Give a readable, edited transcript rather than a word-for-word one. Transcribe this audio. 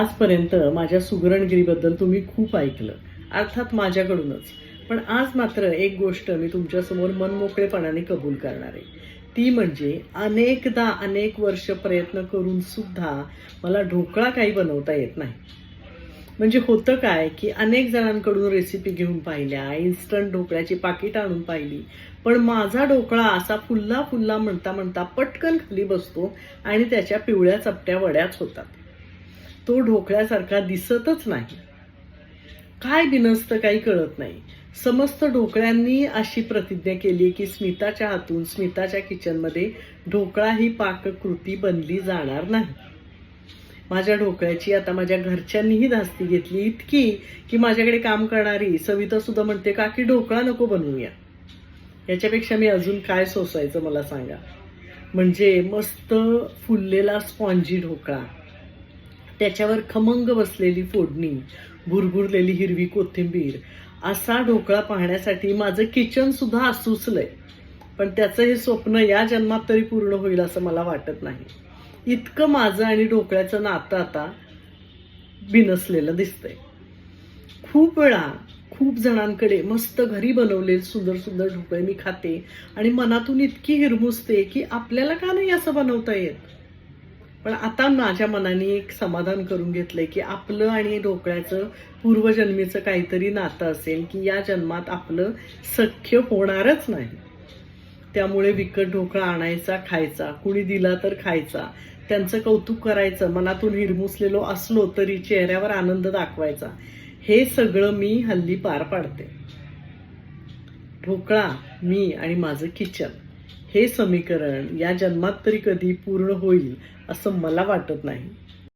आजपर्यंत माझ्या सुगरणगिरीबद्दल तुम्ही खूप ऐकलं, अर्थात माझ्याकडूनच. पण आज मात्र एक गोष्ट मी तुमच्यासमोर मनमोकळेपणाने कबूल करणार आहे. ती म्हणजे अनेकदा अनेक वर्ष प्रयत्न करून सुद्धा मला ढोकळा काही बनवता येत नाही. म्हणजे होतं काय, की अनेक जणांकडून रेसिपी घेऊन पाहिल्या, इन्स्टंट ढोकळ्याची पाकिट आणून पाहिली, पण माझा ढोकळा असा फुल्ला फुल्ला म्हणता म्हणता पटकन खाली बसतो आणि त्याच्या पिवळ्या चपट्या वड्याच होतात. तो ढोकळ्यासारखा दिसतच नाही. काय बिनसतं काही कळत नाही. समस्त ढोकळ्यांनी अशी प्रतिज्ञा केली की स्मिताच्या हातून, स्मिताच्या किचनमध्ये ढोकळा ही पाककृती बनली जाणार नाही. माझ्या ढोकळ्याची आता माझ्या घरच्यांनीही धास्ती घेतली, इतकी की माझ्याकडे काम करणारी सविता सुद्धा म्हणते, काकी ढोकळा नको बनवूया. याच्यापेक्षा मी अजून काय सोसायचं मला सांगा. म्हणजे मस्त फुललेला स्पॉन्जी ढोकळा, त्याच्यावर खमंग बसलेली फोडणी, भुरभुरलेली हिरवी कोथिंबीर, असा ढोकळा पाहण्यासाठी माझं किचन सुद्धा आसुसलंय. पण त्याचं हे स्वप्न या जन्मात तरी पूर्ण होईल असं मला वाटत नाही. इतकं माझं आणि ढोकळ्याचं नातं आता बिनसलेलं दिसतंय. खूप वेळा खूप जणांकडे मस्त घरी बनवलेले सुंदर सुंदर ढोकळे मी खाते आणि मनातून इतकी हिरमुसते की आपल्याला का नाही असं बनवता येत. पण आता माझ्या मनाने एक समाधान करून घेतलंय की आपलं आणि ढोकळ्याचं पूर्वजन्मीचं काहीतरी नातं असेल की या जन्मात आपलं सख्य होणारच नाही. त्यामुळे विकत ढोकळा आणायचा, खायचा, कुणी दिला तर खायचा, त्यांचं कौतुक करायचं, मनातून हिरमुसलेलो असलो तरी चेहऱ्यावर आनंद दाखवायचा. हे सगळं मी हल्ली पार पाडते. ढोकळा, मी आणि माझं किचन, हे समीकरण या जन्मात तरी कधी पूर्ण होईल असं मला वाटत नाही.